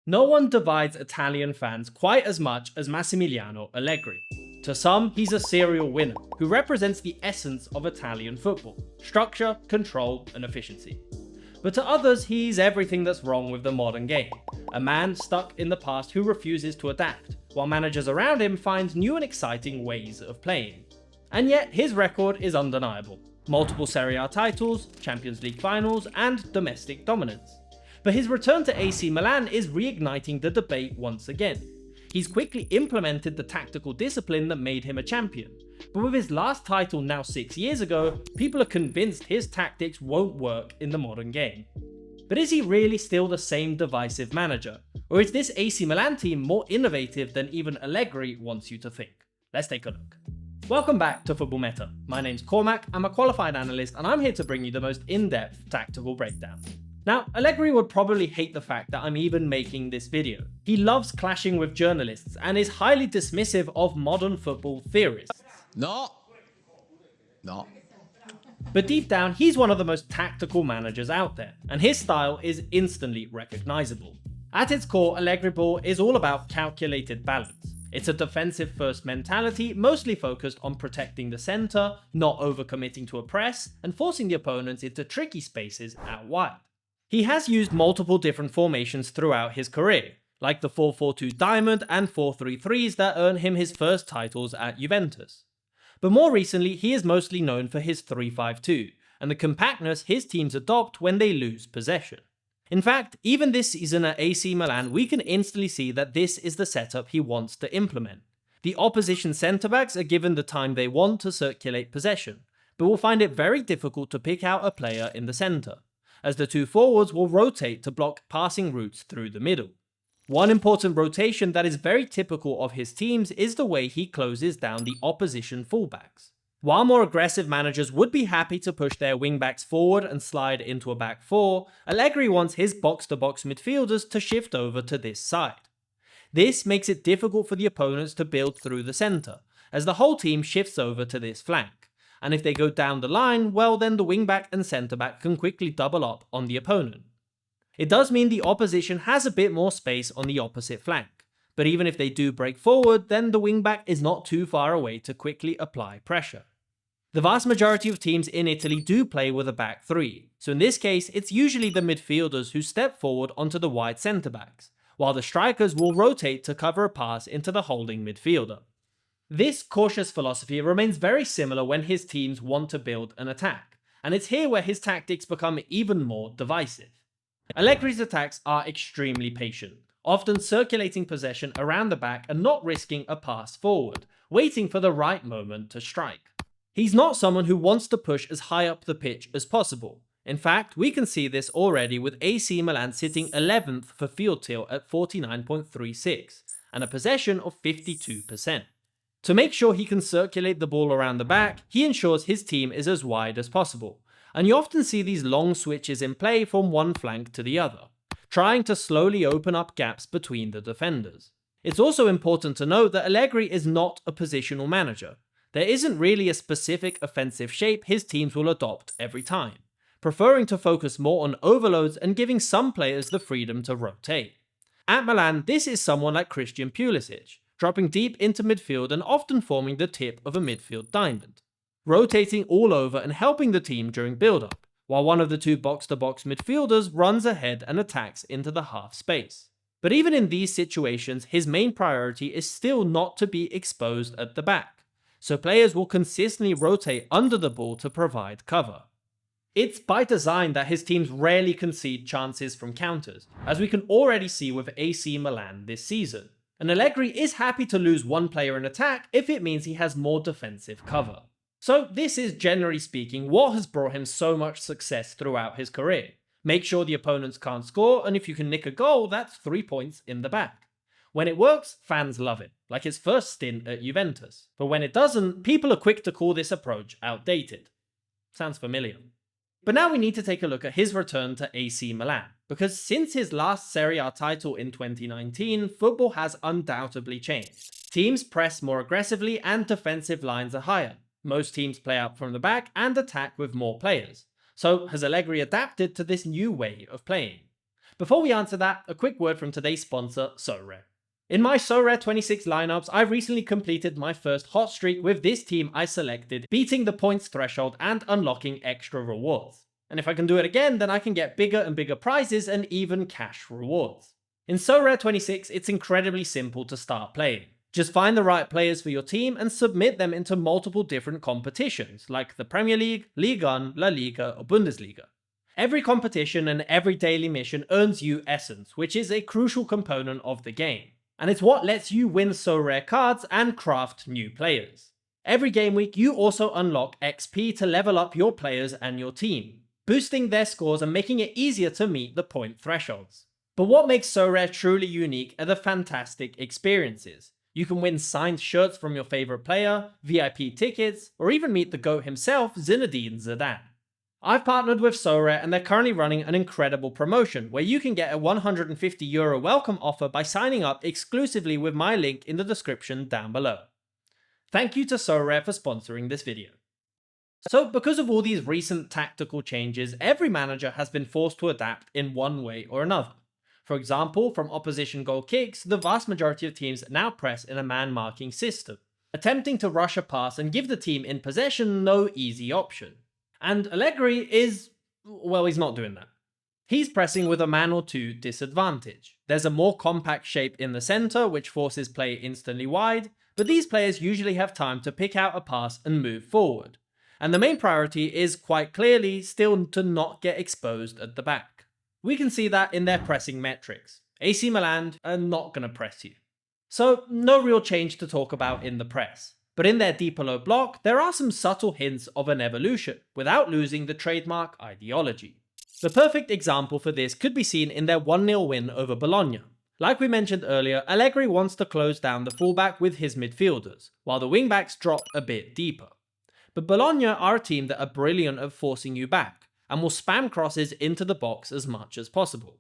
No one divides Italian fans quite as much as Massimiliano Allegri. To some, he's a serial winner who represents the essence of Italian football: structure, control, and efficiency. But to others, he's everything that's wrong with the modern game: a man stuck in the past who refuses to adapt, while managers around him find new and exciting ways of playing. And yet, his record is undeniable: multiple Serie A titles, Champions League finals, and domestic dominance. But his return to AC Milan is reigniting the debate once again. He's quickly implemented the tactical discipline that made him a champion, but with his last title now 6 years ago, people are convinced his tactics won't work in the modern game. But is he really still the same divisive manager? Or is this AC Milan team more innovative than even Allegri wants you to think? Let's take a look. Welcome back to Football Meta. My name's Cormac, I'm a qualified analyst, and I'm here to bring you the most in-depth tactical breakdown. Now, Allegri would probably hate the fact that I'm even making this video. He loves clashing with journalists and is highly dismissive of modern football theorists. No. But deep down, he's one of the most tactical managers out there, and his style is instantly recognizable. At its core, Allegriball is all about calculated balance. It's a defensive first mentality, mostly focused on protecting the center, not overcommitting to a press, and forcing the opponents into tricky spaces out wide. He has used multiple different formations throughout his career, like the 4-4-2 diamond and 4-3-3s that earned him his first titles at Juventus. But more recently, he is mostly known for his 3-5-2, and the compactness his teams adopt when they lose possession. In fact, even this season at AC Milan, we can instantly see that this is the setup he wants to implement. The opposition centre-backs are given the time they want to circulate possession, but will find it very difficult to pick out a player in the centre, as the two forwards will rotate to block passing routes through the middle. One important rotation that is very typical of his teams is the way he closes down the opposition fullbacks. While more aggressive managers would be happy to push their wingbacks forward and slide into a back four, Allegri wants his box-to-box midfielders to shift over to this side. This makes it difficult for the opponents to build through the centre, as the whole team shifts over to this flank. And if they go down the line, well then the wingback and centre-back can quickly double up on the opponent. It does mean the opposition has a bit more space on the opposite flank, but even if they do break forward, then the wingback is not too far away to quickly apply pressure. The vast majority of teams in Italy do play with a back three, so in this case it's usually the midfielders who step forward onto the wide centre-backs, while the strikers will rotate to cover a pass into the holding midfielder. This cautious philosophy remains very similar when his teams want to build an attack, and it's here where his tactics become even more divisive. Allegri's attacks are extremely patient, often circulating possession around the back and not risking a pass forward, waiting for the right moment to strike. He's not someone who wants to push as high up the pitch as possible. In fact, we can see this already with AC Milan sitting 11th for field tilt at 49.36, and a possession of 52%. To make sure he can circulate the ball around the back, he ensures his team is as wide as possible, and you often see these long switches in play from one flank to the other, trying to slowly open up gaps between the defenders. It's also important to note that Allegri is not a positional manager. There isn't really a specific offensive shape his teams will adopt every time, preferring to focus more on overloads and giving some players the freedom to rotate. At Milan, this is someone like Christian Pulisic, dropping deep into midfield and often forming the tip of a midfield diamond, rotating all over and helping the team during build-up, while one of the two box-to-box midfielders runs ahead and attacks into the half space. But even in these situations, his main priority is still not to be exposed at the back, so players will consistently rotate under the ball to provide cover. It's by design that his teams rarely concede chances from counters, as we can already see with AC Milan this season. And Allegri is happy to lose one player in attack if it means he has more defensive cover. So this is, generally speaking, what has brought him so much success throughout his career. Make sure the opponents can't score, and if you can nick a goal, that's 3 points in the back. When it works, fans love it, like his first stint at Juventus. But when it doesn't, people are quick to call this approach outdated. Sounds familiar. But now we need to take a look at his return to AC Milan, because since his last Serie A title in 2019, football has undoubtedly changed. Teams press more aggressively and defensive lines are higher. Most teams play out from the back and attack with more players. So has Allegri adapted to this new way of playing? Before we answer that, a quick word from today's sponsor, SoRare. In my SoRare 26 lineups, I recently completed my first hot streak with this team I selected, beating the points threshold and unlocking extra rewards. And if I can do it again, then I can get bigger and bigger prizes and even cash rewards. In SoRare 26, it's incredibly simple to start playing. Just find the right players for your team and submit them into multiple different competitions, like the Premier League, Ligue 1, La Liga, or Bundesliga. Every competition and every daily mission earns you essence, which is a crucial component of the game. And it's what lets you win SoRare cards and craft new players. Every game week, you also unlock XP to level up your players and your team, boosting their scores and making it easier to meet the point thresholds. But what makes SoRare truly unique are the fantastic experiences. You can win signed shirts from your favorite player, VIP tickets, or even meet the GOAT himself, Zinedine Zidane. I've partnered with SoRare and they're currently running an incredible promotion where you can get a €150 welcome offer by signing up exclusively with my link in the description down below. Thank you to SoRare for sponsoring this video. So because of all these recent tactical changes, every manager has been forced to adapt in one way or another. For example, from opposition goal kicks, the vast majority of teams now press in a man-marking system, attempting to rush a pass and give the team in possession no easy option. And Allegri he's not doing that. He's pressing with a man or two disadvantage. There's a more compact shape in the center, which forces play instantly wide, but these players usually have time to pick out a pass and move forward. And the main priority is quite clearly still to not get exposed at the back. We can see that in their pressing metrics. AC Milan are not going to press you. So no real change to talk about in the press. But in their deeper low block, there are some subtle hints of an evolution, without losing the trademark ideology. The perfect example for this could be seen in their 1-0 win over Bologna. Like we mentioned earlier, Allegri wants to close down the fullback with his midfielders, while the wingbacks drop a bit deeper. But Bologna are a team that are brilliant at forcing you back, and will spam crosses into the box as much as possible.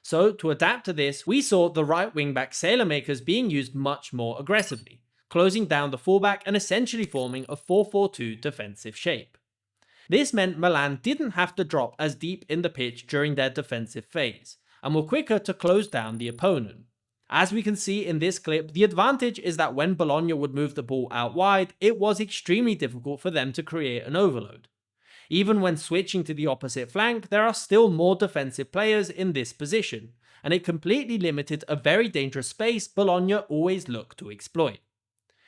So to adapt to this, we saw the right wingback Sailormakers being used much more aggressively, closing down the fullback and essentially forming a 4-4-2 defensive shape. This meant Milan didn't have to drop as deep in the pitch during their defensive phase, and were quicker to close down the opponent. As we can see in this clip, the advantage is that when Bologna would move the ball out wide, it was extremely difficult for them to create an overload. Even when switching to the opposite flank, there are still more defensive players in this position, and it completely limited a very dangerous space Bologna always looked to exploit.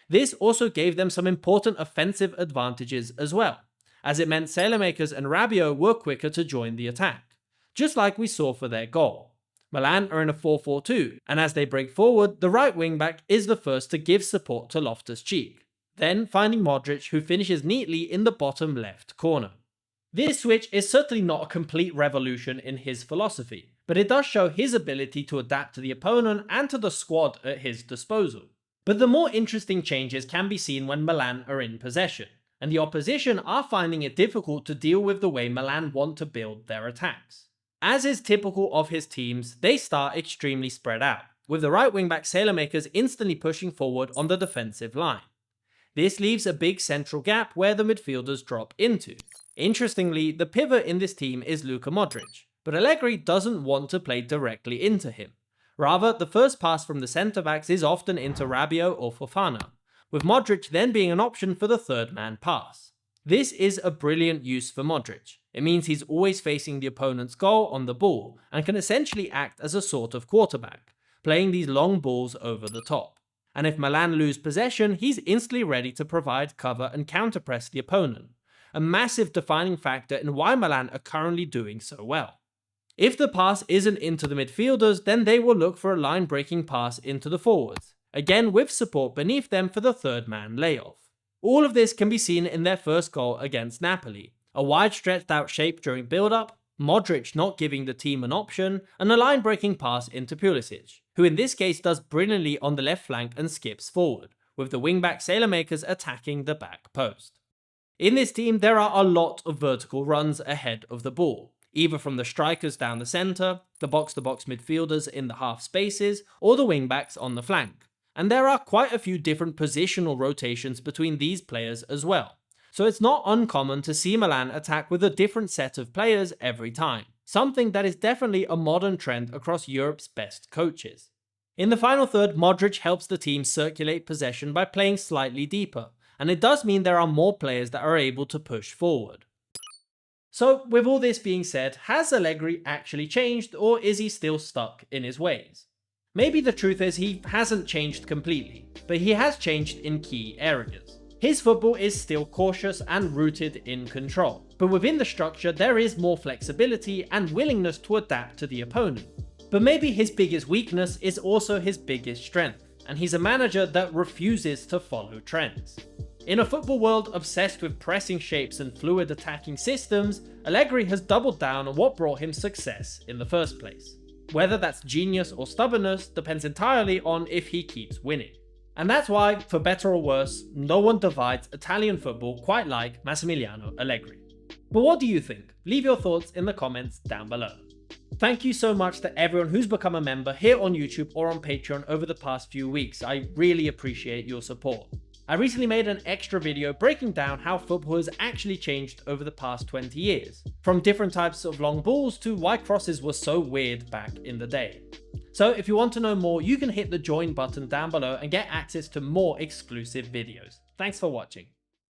This also gave them some important offensive advantages as well, as it meant Sailormakers and Rabiot were quicker to join the attack, just like we saw for their goal. Milan are in a 4-4-2, and as they break forward, the right wingback is the first to give support to Loftus-Cheek, then finding Modric, who finishes neatly in the bottom left corner. This switch is certainly not a complete revolution in his philosophy, but it does show his ability to adapt to the opponent and to the squad at his disposal. But the more interesting changes can be seen when Milan are in possession, and the opposition are finding it difficult to deal with the way Milan want to build their attacks. As is typical of his teams, they start extremely spread out, with the right wingback Sailormakers instantly pushing forward on the defensive line. This leaves a big central gap where the midfielders drop into. Interestingly, the pivot in this team is Luka Modric, but Allegri doesn't want to play directly into him. Rather, the first pass from the centre-backs is often into Rabiot or Fofana, with Modric then being an option for the third-man pass. This is a brilliant use for Modric. It means he's always facing the opponent's goal on the ball, and can essentially act as a sort of quarterback, playing these long balls over the top. And if Milan lose possession, he's instantly ready to provide cover and counter-press the opponent. A massive defining factor in why Milan are currently doing so well. If the pass isn't into the midfielders, then they will look for a line-breaking pass into the forwards, again with support beneath them for the third-man layoff. All of this can be seen in their first goal against Napoli, a wide stretched out shape during build-up, Modric not giving the team an option, and a line-breaking pass into Pulisic, who in this case does brilliantly on the left flank and skips forward, with the wingback Sailormakers attacking the back post. In this team, there are a lot of vertical runs ahead of the ball, either from the strikers down the centre, the box-to-box midfielders in the half spaces, or the wingbacks on the flank. And there are quite a few different positional rotations between these players as well, so it's not uncommon to see Milan attack with a different set of players every time. something that is definitely a modern trend across Europe's best coaches. In the final third, Modric helps the team circulate possession by playing slightly deeper, and it does mean there are more players that are able to push forward. So, with all this being said, has Allegri actually changed, or is he still stuck in his ways? Maybe the truth is he hasn't changed completely, but he has changed in key areas. His football is still cautious and rooted in control, but within the structure there is more flexibility and willingness to adapt to the opponent. But maybe his biggest weakness is also his biggest strength, and he's a manager that refuses to follow trends. In a football world obsessed with pressing shapes and fluid attacking systems, Allegri has doubled down on what brought him success in the first place. Whether that's genius or stubbornness depends entirely on if he keeps winning. And that's why, for better or worse, no one divides Italian football quite like Massimiliano Allegri. But what do you think? Leave your thoughts in the comments down below. Thank you so much to everyone who's become a member here on YouTube or on Patreon over the past few weeks. I really appreciate your support. I recently made an extra video breaking down how football has actually changed over the past 20 years, from different types of long balls to why crosses were so weird back in the day. So if you want to know more, you can hit the join button down below and get access to more exclusive videos. Thanks for watching.